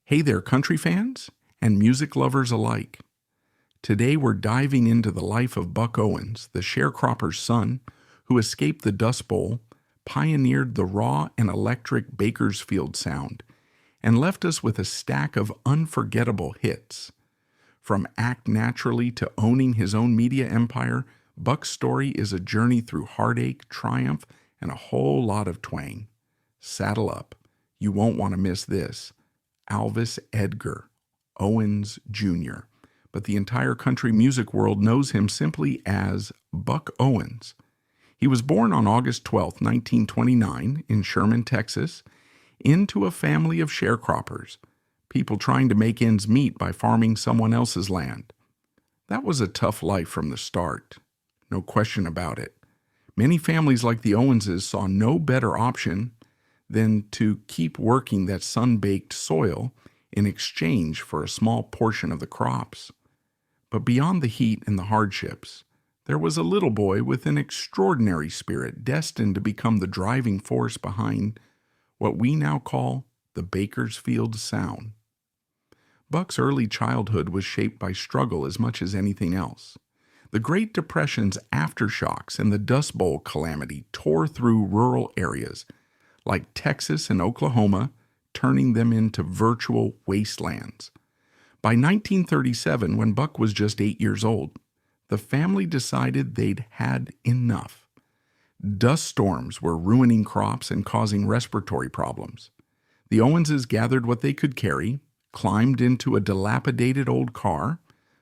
Hey there, country fans and music lovers alike. Today we're diving into the life of Buck Owens, the sharecropper's son, who escaped the Dust Bowl, pioneered the raw and electric Bakersfield Sound, and left us with a stack of unforgettable hits. From Act Naturally to owning his own media empire, Buck's story is a journey through heartache, triumph, and a whole lot of twang. Saddle up. You won't want to miss this. Alvis Edgar Owens Jr., but the entire country music world knows him simply as Buck Owens. He was born on August 12, 1929, in Sherman, Texas, into a family of sharecroppers, people trying to make ends meet by farming someone else's land. That was a tough life from the start, no question about it. Many families like the Owenses saw no better option than to keep working that sun-baked soil in exchange for a small portion of the crops. But beyond the heat and the hardships, there was a little boy with an extraordinary spirit destined to become the driving force behind what we now call the Bakersfield Sound. Buck's early childhood was shaped by struggle as much as anything else. The Great Depression's aftershocks and the Dust Bowl calamity tore through rural areas like Texas and Oklahoma, turning them into virtual wastelands. By 1937, when Buck was just 8 years old, the family decided they'd had enough. Dust storms were ruining crops and causing respiratory problems. The Owenses gathered what they could carry, climbed into a dilapidated old car.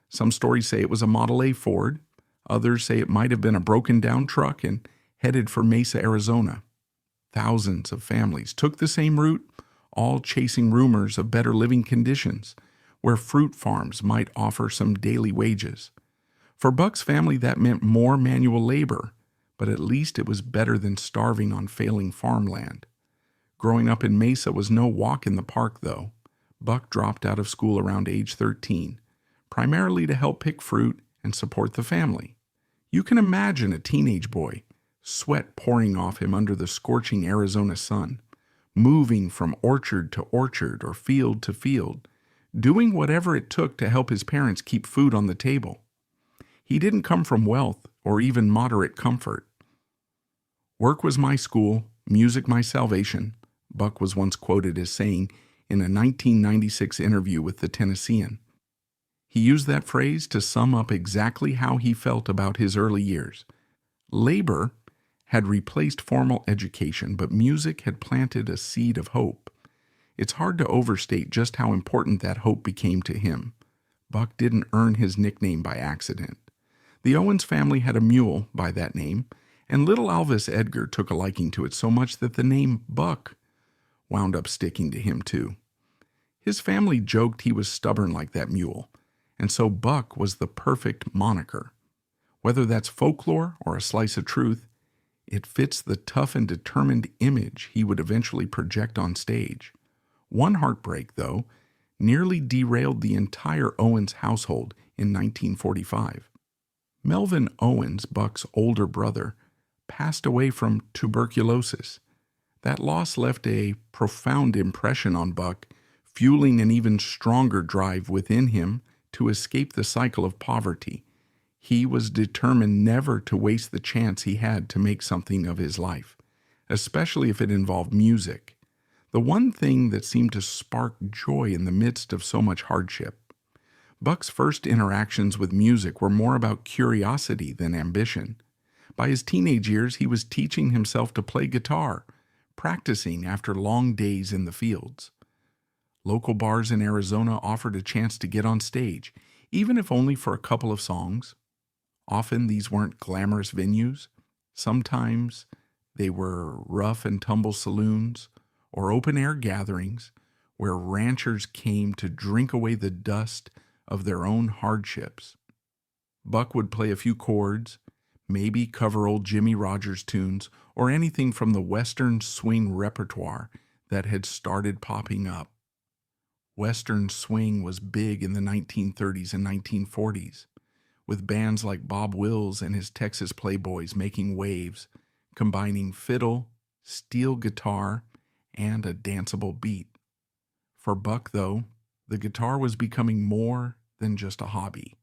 Some stories say it was a Model A Ford. Others say it might have been a broken-down truck and headed for Mesa, Arizona. Thousands of families took the same route, all chasing rumors of better living conditions, where fruit farms might offer some daily wages. For Buck's family, that meant more manual labor, but at least it was better than starving on failing farmland. Growing up in Mesa was no walk in the park, though. Buck dropped out of school around age 13, primarily to help pick fruit and support the family. You can imagine a teenage boy, sweat pouring off him under the scorching Arizona sun, moving from orchard to orchard or field to field, doing whatever it took to help his parents keep food on the table. He didn't come from wealth or even moderate comfort. "Work was my school, music my salvation," Buck was once quoted as saying in a 1996 interview with the Tennessean. He used that phrase to sum up exactly how he felt about his early years. Labor had replaced formal education, but music had planted a seed of hope. It's hard to overstate just how important that hope became to him. Buck didn't earn his nickname by accident. The Owens family had a mule by that name, and little Alvis Edgar took a liking to it so much that the name Buck wound up sticking to him too. His family joked he was stubborn like that mule, and so Buck was the perfect moniker. Whether that's folklore or a slice of truth, it fits the tough and determined image he would eventually project on stage. One heartbreak, though, nearly derailed the entire Owens household in 1945. Melvin Owens, Buck's older brother, passed away from tuberculosis. That loss left a profound impression on Buck, fueling an even stronger drive within him to escape the cycle of poverty. He was determined never to waste the chance he had to make something of his life, especially if it involved music, the one thing that seemed to spark joy in the midst of so much hardship. Buck's first interactions with music were more about curiosity than ambition. By his teenage years, he was teaching himself to play guitar, practicing after long days in the fields. Local bars in Arizona offered a chance to get on stage, even if only for a couple of songs. Often these weren't glamorous venues. Sometimes they were rough and tumble saloons or open-air gatherings where ranchers came to drink away the dust of their own hardships. Buck would play a few chords, maybe cover old Jimmy Rogers tunes or anything from the Western swing repertoire that had started popping up. Western swing was big in the 1930s and 1940s. With bands like Bob Wills and his Texas Playboys making waves, combining fiddle, steel guitar, and a danceable beat. For Buck, though, The guitar was becoming more than just a hobby.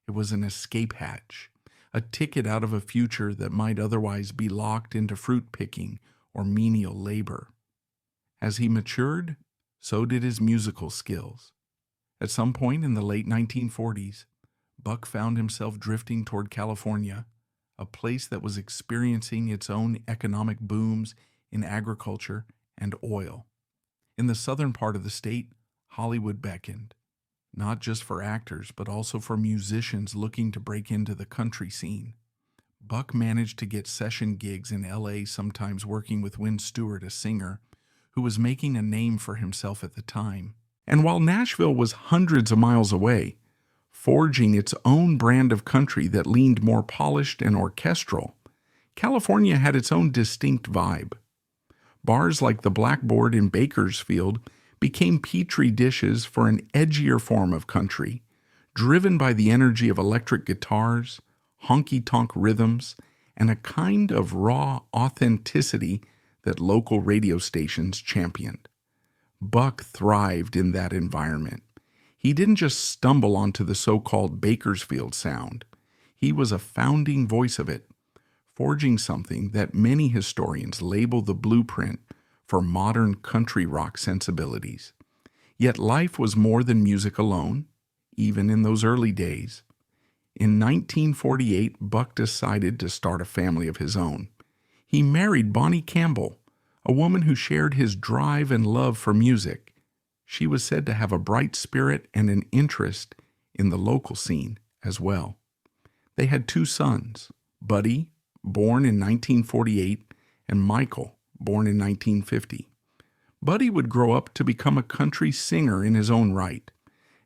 It was an escape hatch, a ticket out of a future that might otherwise be locked into fruit picking or menial labor. As he matured, so did his musical skills. At some point in the late 1940s, Buck found himself drifting toward California, a place that was experiencing its own economic booms in agriculture and oil. In the southern part of the state, Hollywood beckoned, not just for actors, but also for musicians looking to break into the country scene. Buck managed to get session gigs in L.A., sometimes working with Wynn Stewart, a singer who was making a name for himself at the time. And while Nashville was hundreds of miles away, forging its own brand of country that leaned more polished and orchestral, California had its own distinct vibe. Bars like the Blackboard in Bakersfield became petri dishes for an edgier form of country, driven by the energy of electric guitars, honky-tonk rhythms, and a kind of raw authenticity that local radio stations championed. Buck thrived in that environment. He didn't just stumble onto the so-called Bakersfield Sound. He was a founding voice of it, forging something that many historians label the blueprint for modern country rock sensibilities. Yet life was more than music alone, even in those early days. In 1948, Buck decided to start a family of his own. He married Bonnie Campbell, a woman who shared his drive and love for music. She was said to have a bright spirit and an interest in the local scene as well. They had two sons, Buddy, born in 1948, and Michael, born in 1950. Buddy would grow up to become a country singer in his own right,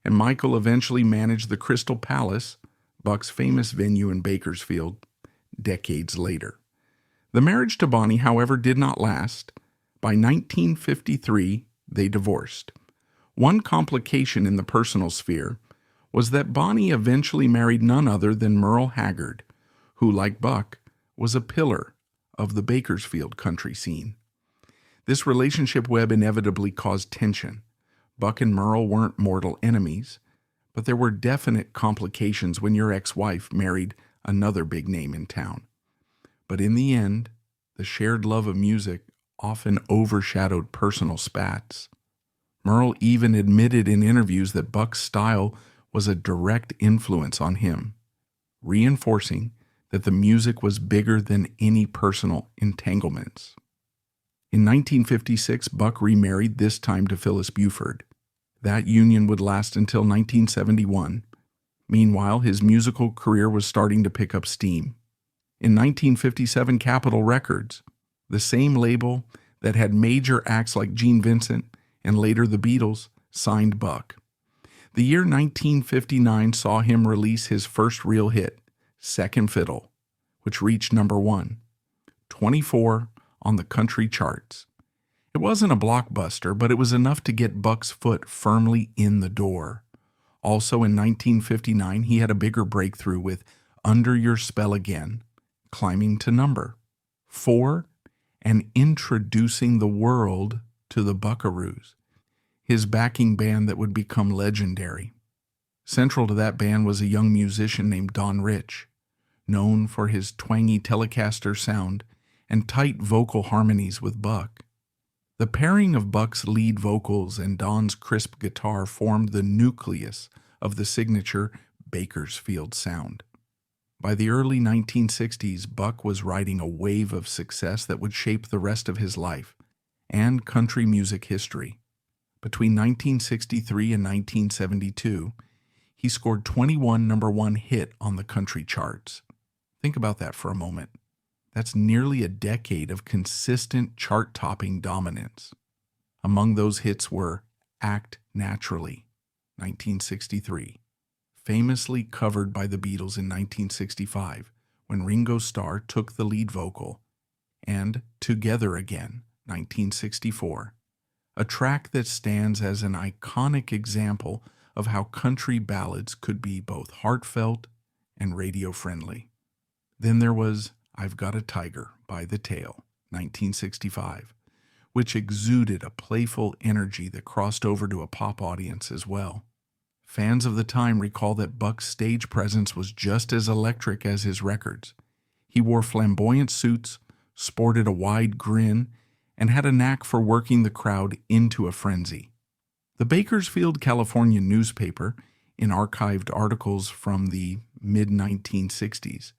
and Michael eventually managed the Crystal Palace, Buck's famous venue in Bakersfield, decades later. The marriage to Bonnie, however, did not last. By 1953, they divorced. One complication in the personal sphere was that Bonnie eventually married none other than Merle Haggard, who, like Buck, was a pillar of the Bakersfield country scene. This relationship web inevitably caused tension. Buck and Merle weren't mortal enemies, but there were definite complications when your ex-wife married another big name in town. But in the end, the shared love of music often overshadowed personal spats. Merle even admitted in interviews that Buck's style was a direct influence on him, reinforcing that the music was bigger than any personal entanglements. In 1956, Buck remarried, this time to Phyllis Buford. That union would last until 1971. Meanwhile, his musical career was starting to pick up steam. In 1957, Capitol Records, the same label that had major acts like Gene Vincent and later the Beatles, signed Buck. The year 1959 saw him release his first real hit, Second Fiddle, which reached number 1, 24 on the country charts. It wasn't a blockbuster, but it was enough to get Buck's foot firmly in the door. Also in 1959, he had a bigger breakthrough with Under Your Spell Again, climbing to number 4 and introducing the world to the Buckaroos, his backing band that would become legendary. Central to that band was a young musician named Don Rich, known for his twangy Telecaster sound and tight vocal harmonies with Buck. The pairing of Buck's lead vocals and Don's crisp guitar formed the nucleus of the signature Bakersfield Sound. By the early 1960s, Buck was riding a wave of success that would shape the rest of his life and country music history. Between 1963 and 1972, he scored 21 number 1 hit on the country charts. Think about that for a moment. That's nearly a decade of consistent chart-topping dominance. Among those hits were Act Naturally, 1963, famously covered by the Beatles in 1965 when Ringo Starr took the lead vocal, and Together Again, 1964, a track that stands as an iconic example of how country ballads could be both heartfelt and radio-friendly. Then there was I've Got a Tiger by The Tail, 1965, which exuded a playful energy that crossed over to a pop audience as well. Fans of the time recall that Buck's stage presence was just as electric as his records. He wore flamboyant suits, sported a wide grin, and had a knack for working the crowd into a frenzy. The Bakersfield, California newspaper, in archived articles from the mid-1960s,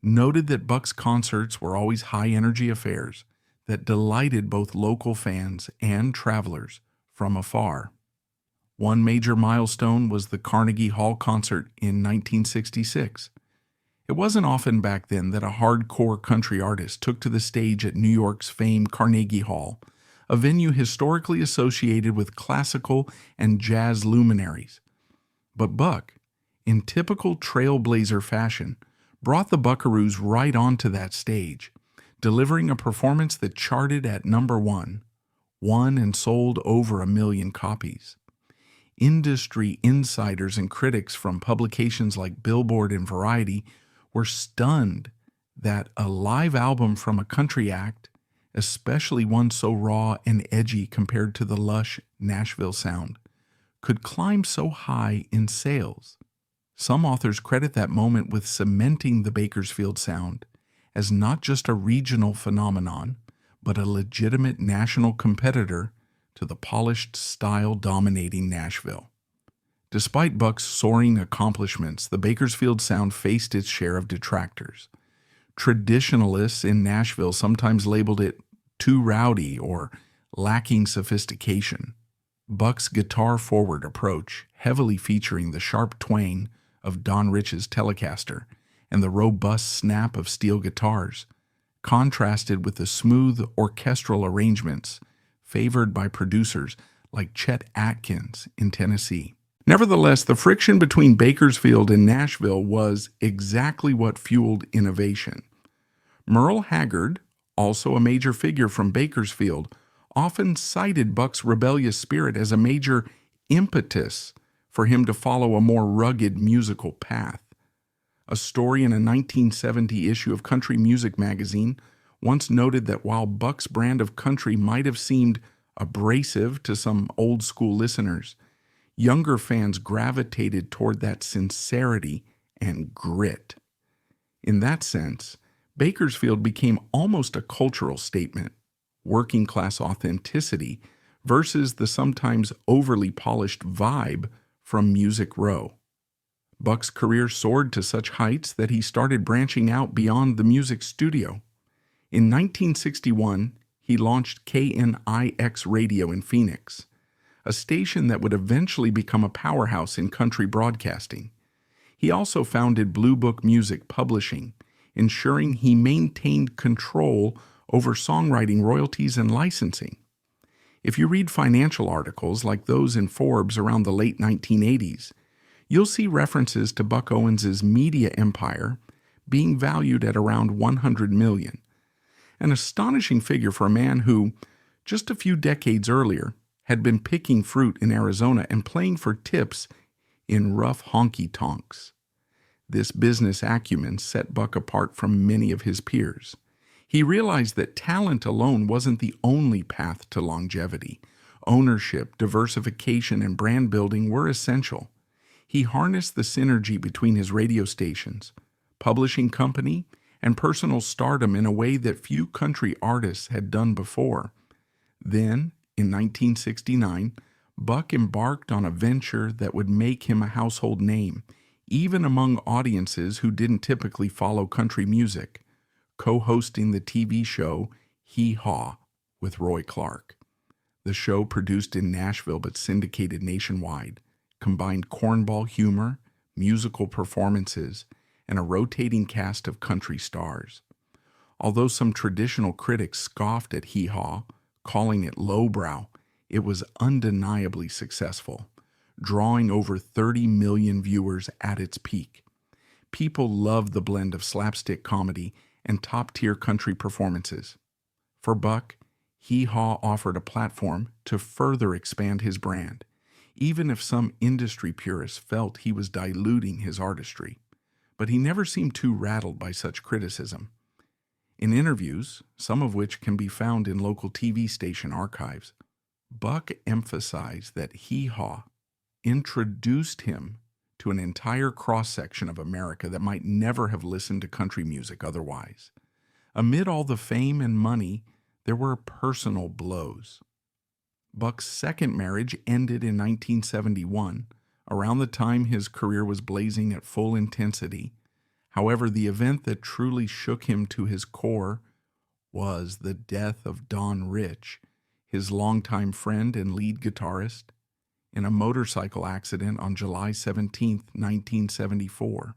noted that Buck's concerts were always high-energy affairs that delighted both local fans and travelers from afar. One major milestone was the Carnegie Hall concert in 1966. It wasn't often back then that a hardcore country artist took to the stage at New York's famed Carnegie Hall, a venue historically associated with classical and jazz luminaries. But Buck, in typical trailblazer fashion, brought the Buckaroos right onto that stage, delivering a performance that charted at number one, won and sold over 1 million copies. Industry insiders and critics from publications like Billboard and Variety were stunned that a live album from a country act, especially one so raw and edgy compared to the lush Nashville sound, could climb so high in sales. Some authors credit that moment with cementing the Bakersfield Sound as not just a regional phenomenon, but a legitimate national competitor to the polished style dominating Nashville. Despite Buck's soaring accomplishments, the Bakersfield Sound faced its share of detractors. Traditionalists in Nashville sometimes labeled it too rowdy or lacking sophistication. Buck's guitar-forward approach, heavily featuring the sharp twang of Don Rich's Telecaster and the robust snap of steel guitars, contrasted with the smooth orchestral arrangements favored by producers like Chet Atkins in Tennessee. Nevertheless, the friction between Bakersfield and Nashville was exactly what fueled innovation. Merle Haggard, also a major figure from Bakersfield, often cited Buck's rebellious spirit as a major impetus for him to follow a more rugged musical path. A story in a 1970 issue of Country Music magazine once noted that while Buck's brand of country might have seemed abrasive to some old-school listeners, younger fans gravitated toward that sincerity and grit. In that sense, Bakersfield became almost a cultural statement, working-class authenticity versus the sometimes overly polished vibe from Music Row. Buck's career soared to such heights that he started branching out beyond the music studio. In 1961, he launched KNIX Radio in Phoenix, a station that would eventually become a powerhouse in country broadcasting. He also founded Blue Book Music Publishing, ensuring he maintained control over songwriting royalties and licensing. If you read financial articles like those in Forbes around the late 1980s, you'll see references to Buck Owens' media empire being valued at around $100 million, an astonishing figure for a man who, just a few decades earlier, had been picking fruit in Arizona and playing for tips in rough honky-tonks. This business acumen set Buck apart from many of his peers. He realized that talent alone wasn't the only path to longevity. Ownership, diversification, and brand building were essential. He harnessed the synergy between his radio stations, publishing company, and personal stardom in a way that few country artists had done before. Then, in 1969, Buck embarked on a venture that would make him a household name, even among audiences who didn't typically follow country music, co-hosting the TV show Hee Haw with Roy Clark. The show, produced in Nashville but syndicated nationwide, combined cornball humor, musical performances, and a rotating cast of country stars. Although some traditional critics scoffed at Hee Haw, calling it lowbrow, it was undeniably successful, drawing over 30 million viewers at its peak. People loved the blend of slapstick comedy and top-tier country performances. For Buck, Hee Haw offered a platform to further expand his brand, even if some industry purists felt he was diluting his artistry. But he never seemed too rattled by such criticism. In interviews, some of which can be found in local TV station archives, Buck emphasized that Hee Haw introduced him to an entire cross-section of America that might never have listened to country music otherwise. Amid all the fame and money, there were personal blows. Buck's second marriage ended in 1971, around the time his career was blazing at full intensity. However, the event that truly shook him to his core was the death of Don Rich, his longtime friend and lead guitarist, in a motorcycle accident on July 17, 1974.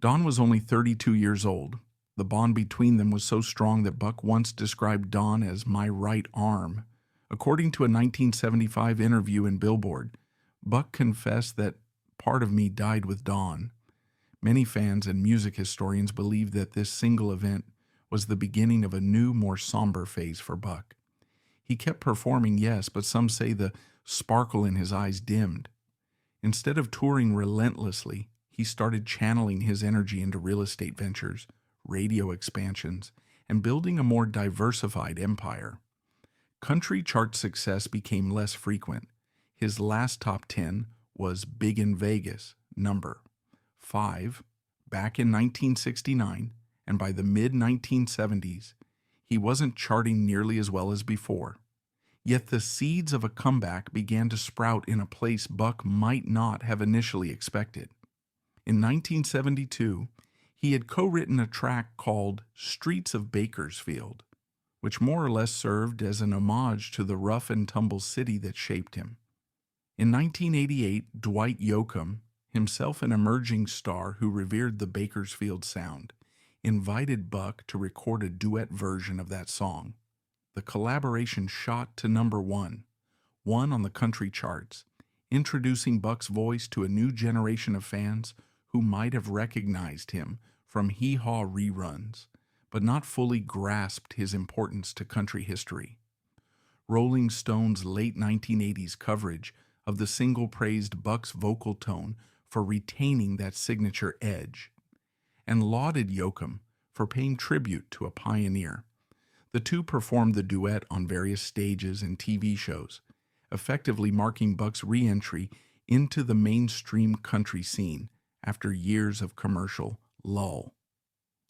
Don was only 32 years old. The bond between them was so strong that Buck once described Don as my right arm. According to a 1975 interview in Billboard, Buck confessed that part of me died with Don. Many fans and music historians believe that this single event was the beginning of a new, more somber phase for Buck. He kept performing, yes, but some say the sparkle in his eyes dimmed. Instead of touring relentlessly, he started channeling his energy into real estate ventures, radio expansions, and building a more diversified empire. Country chart success became less frequent. His last top 10 was Big in Vegas, number 5, back in 1969, and by the mid-1970s, he wasn't charting nearly as well as before. Yet the seeds of a comeback began to sprout in a place Buck might not have initially expected. In 1972, he had co-written a track called Streets of Bakersfield, which more or less served as an homage to the rough and tumble city that shaped him. In 1988, Dwight Yoakam, himself an emerging star who revered the Bakersfield Sound, invited Buck to record a duet version of that song. The collaboration shot to number 1 on the country charts, introducing Buck's voice to a new generation of fans who might have recognized him from Hee Haw reruns, but not fully grasped his importance to country history. Rolling Stone's late 1980s coverage of the single praised Buck's vocal tone for retaining that signature edge, and lauded Yoakam for paying tribute to a pioneer. The two performed the duet on various stages and TV shows, effectively marking Buck's re-entry into the mainstream country scene after years of commercial lull.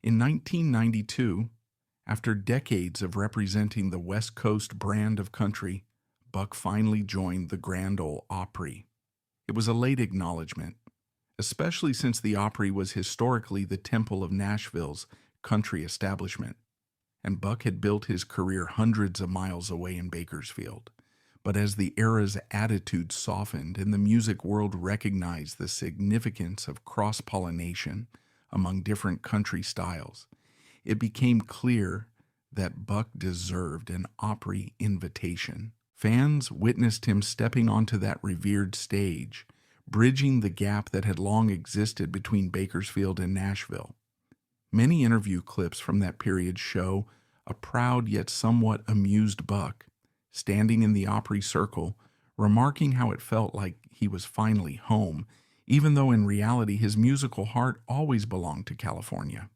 In 1992, after decades of representing the West Coast brand of country, Buck finally joined the Grand Ole Opry. It was a late acknowledgement, especially since the Opry was historically the temple of Nashville's country establishment, and Buck had built his career hundreds of miles away in Bakersfield. But as the era's attitude softened and the music world recognized the significance of cross-pollination among different country styles, it became clear that Buck deserved an Opry invitation. Fans witnessed him stepping onto that revered stage, bridging the gap that had long existed between Bakersfield and Nashville. Many interview clips from that period show a proud yet somewhat amused Buck, standing in the Opry circle, remarking how it felt like he was finally home, even though in reality his musical heart always belonged to California.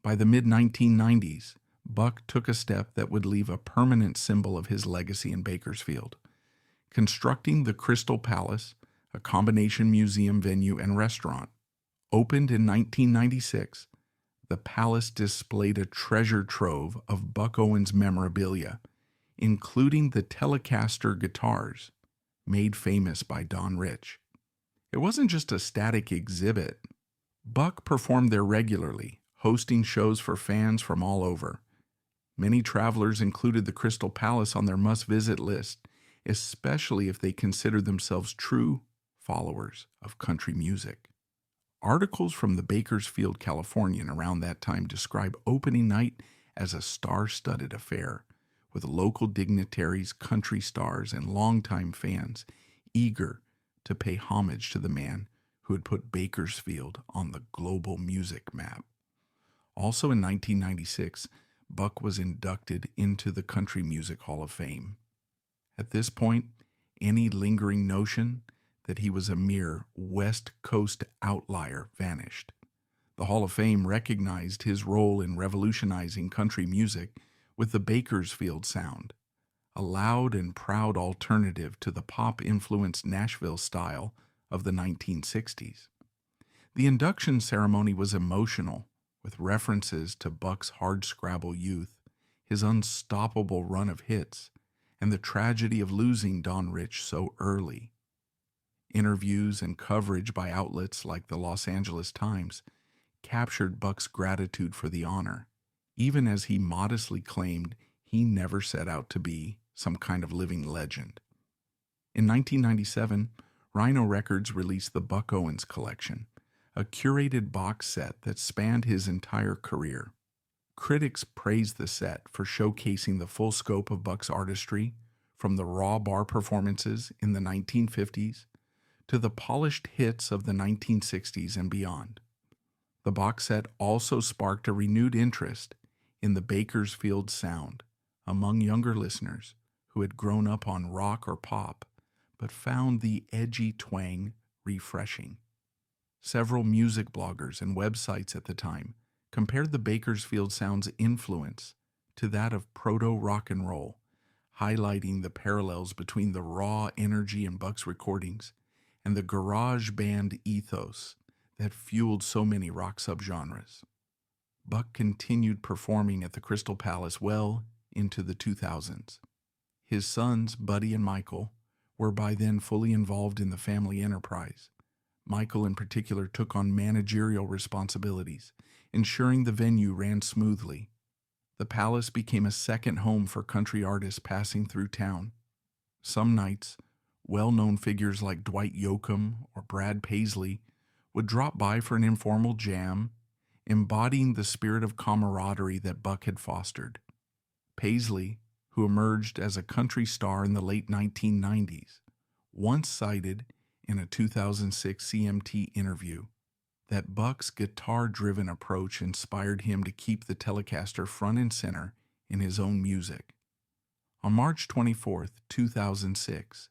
By the mid-1990s, Buck took a step that would leave a permanent symbol of his legacy in Bakersfield, constructing the Crystal Palace, a combination museum venue and restaurant. Opened in 1996, the palace displayed a treasure trove of Buck Owens memorabilia, including the Telecaster guitars, made famous by Don Rich. It wasn't just a static exhibit. Buck performed there regularly, hosting shows for fans from all over. Many travelers included the Crystal Palace on their must-visit list, especially if they considered themselves true followers of country music. Articles from the Bakersfield Californian around that time describe opening night as a star-studded affair, with local dignitaries, country stars, and longtime fans eager to pay homage to the man who had put Bakersfield on the global music map. Also in 1996, Buck was inducted into the Country Music Hall of Fame. At this point, any lingering notion that he was a mere West Coast outlier vanished. The Hall of Fame recognized his role in revolutionizing country music with the Bakersfield Sound, a loud and proud alternative to the pop-influenced Nashville style of the 1960s. The induction ceremony was emotional, with references to Buck's hardscrabble youth, his unstoppable run of hits, and the tragedy of losing Don Rich so early. Interviews and coverage by outlets like the Los Angeles Times captured Buck's gratitude for the honor, even as he modestly claimed he never set out to be some kind of living legend. In 1997, Rhino Records released the Buck Owens collection, a curated box set that spanned his entire career. Critics praised the set for showcasing the full scope of Buck's artistry, from the raw bar performances in the 1950s to the polished hits of the 1960s and beyond. The box set also sparked a renewed interest in the Bakersfield Sound among younger listeners who had grown up on rock or pop but found the edgy twang refreshing. Several music bloggers and websites at the time compared the Bakersfield Sound's influence to that of proto-rock and roll, highlighting the parallels between the raw energy in Buck's recordings and the garage band ethos that fueled so many rock subgenres. Buck continued performing at the Crystal Palace well into the 2000s. His sons, Buddy and Michael, were by then fully involved in the family enterprise. Michael in particular took on managerial responsibilities, ensuring the venue ran smoothly. The Palace became a second home for country artists passing through town. Some nights, well-known figures like Dwight Yoakam or Brad Paisley would drop by for an informal jam, embodying the spirit of camaraderie that Buck had fostered. Paisley, who emerged as a country star in the late 1990s, once cited in a 2006 CMT interview that Buck's guitar-driven approach inspired him to keep the Telecaster front and center in his own music. On March 24, 2006,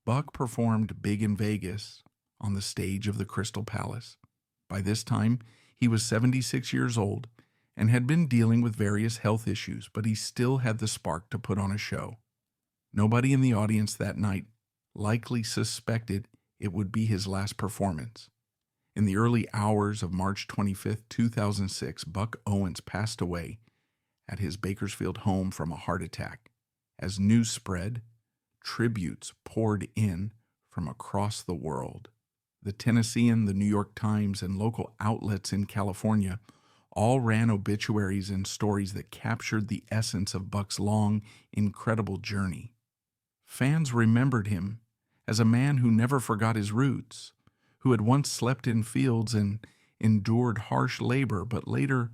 Buck performed Big in Vegas on the stage of the Crystal Palace. By this time, he was 76 years old and had been dealing with various health issues, but he still had the spark to put on a show. Nobody in the audience that night likely suspected it would be his last performance. In the early hours of March 25, 2006, Buck Owens passed away at his Bakersfield home from a heart attack. As news spread, tributes poured in from across the world. The Tennessean, the New York Times, and local outlets in California all ran obituaries and stories that captured the essence of Buck's long, incredible journey. Fans remembered him as a man who never forgot his roots, who had once slept in fields and endured harsh labor, but later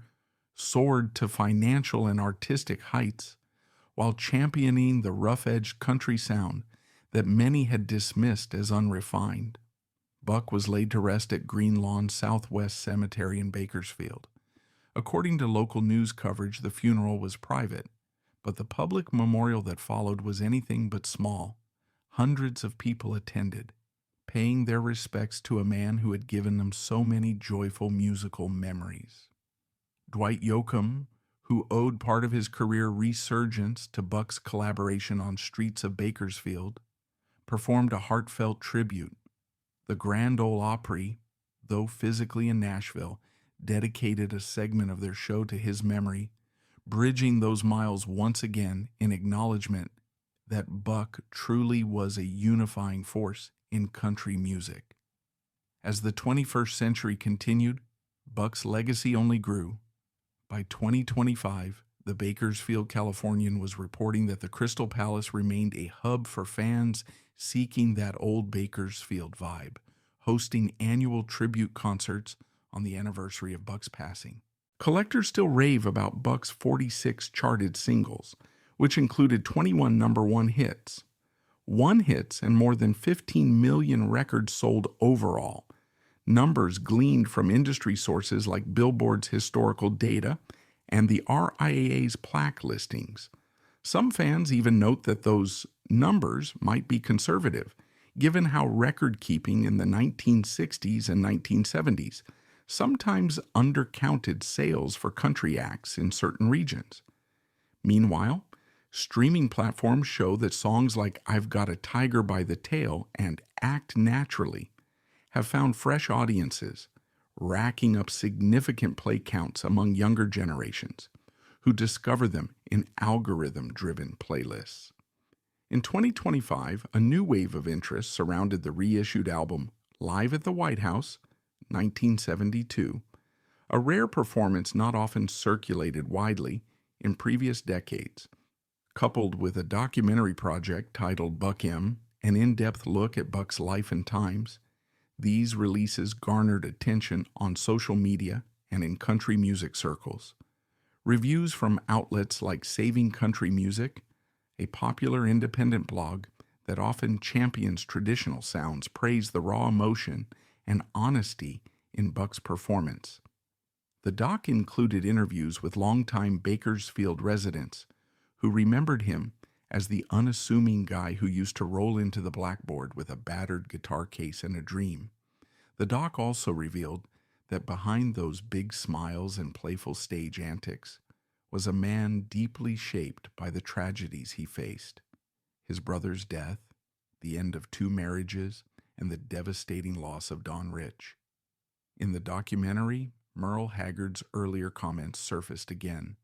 soared to financial and artistic heights while championing the rough-edged country sound that many had dismissed as unrefined. Buck was laid to rest at Green Lawn Southwest Cemetery in Bakersfield. According to local news coverage, the funeral was private, but the public memorial that followed was anything but small. Hundreds of people attended, paying their respects to a man who had given them so many joyful musical memories. Dwight Yoakam, who owed part of his career resurgence to Buck's collaboration on Streets of Bakersfield, performed a heartfelt tribute. The Grand Ole Opry, though physically in Nashville, dedicated a segment of their show to his memory, bridging those miles once again in acknowledgement that Buck truly was a unifying force in country music. As the 21st century continued, Buck's legacy only grew. By 2025, the Bakersfield Californian was reporting that the Crystal Palace remained a hub for fans seeking that old Bakersfield vibe, hosting annual tribute concerts on the anniversary of Buck's passing. Collectors still rave about Buck's 46 charted singles, which included 21 #1 hits, hits, and more than 15 million records sold overall. Numbers gleaned from industry sources like Billboard's historical data and the RIAA's plaque listings. Some fans even note that those numbers might be conservative, given how record-keeping in the 1960s and 1970s sometimes undercounted sales for country acts in certain regions. Meanwhile, streaming platforms show that songs like I've Got a Tiger by the Tail and Act Naturally have found fresh audiences, racking up significant play counts among younger generations who discover them in algorithm-driven playlists. In 2025, a new wave of interest surrounded the reissued album Live at the White House, 1972, a rare performance not often circulated widely in previous decades. Coupled with a documentary project titled Buck M, an in-depth look at Buck's life and times, these releases garnered attention on social media and in country music circles. Reviews from outlets like Saving Country Music, a popular independent blog that often champions traditional sounds, praise the raw emotion and honesty in Buck's performance. The doc included interviews with longtime Bakersfield residents who remembered him as the unassuming guy who used to roll into the blackboard with a battered guitar case and a dream. The doc also revealed that behind those big smiles and playful stage antics was a man deeply shaped by the tragedies he faced: his brother's death, the end of 2 marriages, and the devastating loss of Don Rich. In the documentary, Merle Haggard's earlier comments surfaced again,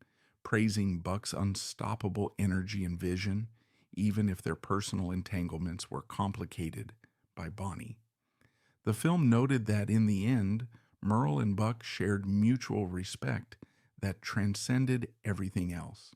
praising Buck's unstoppable energy and vision, even if their personal entanglements were complicated by Bonnie. The film noted that in the end, Merle and Buck shared mutual respect that transcended everything else.